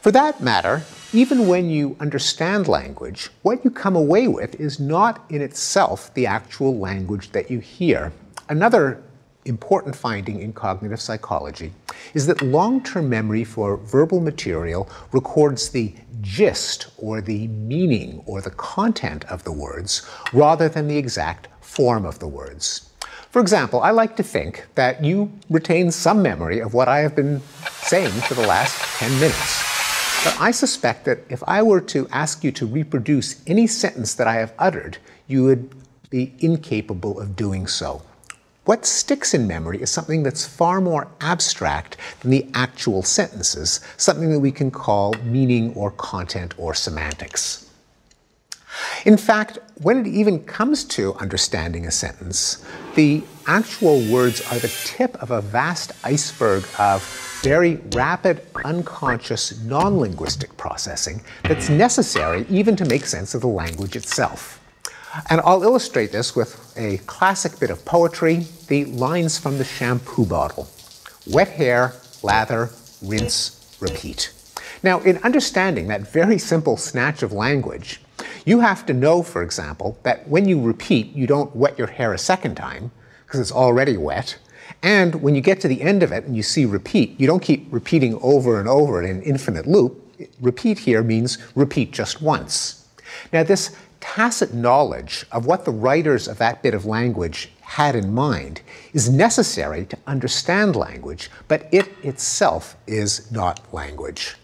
For that matter, even when you understand language, what you come away with is not in itself the actual language that you hear. Another important finding in cognitive psychology is that long-term memory for verbal material records the gist or the meaning or the content of the words rather than the exact form of the words. For example, I like to think that you retain some memory of what I have been saying for the last 10 minutes. But I suspect that if I were to ask you to reproduce any sentence that I have uttered, you would be incapable of doing so. What sticks in memory is something that's far more abstract than the actual sentences, something that we can call meaning or content or semantics. In fact, when it even comes to understanding a sentence, the actual words are the tip of a vast iceberg of very rapid, unconscious, non-linguistic processing that's necessary even to make sense of the language itself. And I'll illustrate this with a classic bit of poetry, the lines from the shampoo bottle. Wet hair, lather, rinse, repeat. Now, in understanding that very simple snatch of language, you have to know, for example, that when you repeat, you don't wet your hair a second time, because it's already wet. And when you get to the end of it and you see repeat, you don't keep repeating over and over in an infinite loop. Repeat here means repeat just once. Now, this tacit knowledge of what the writers of that bit of language had in mind is necessary to understand language, but it itself is not language.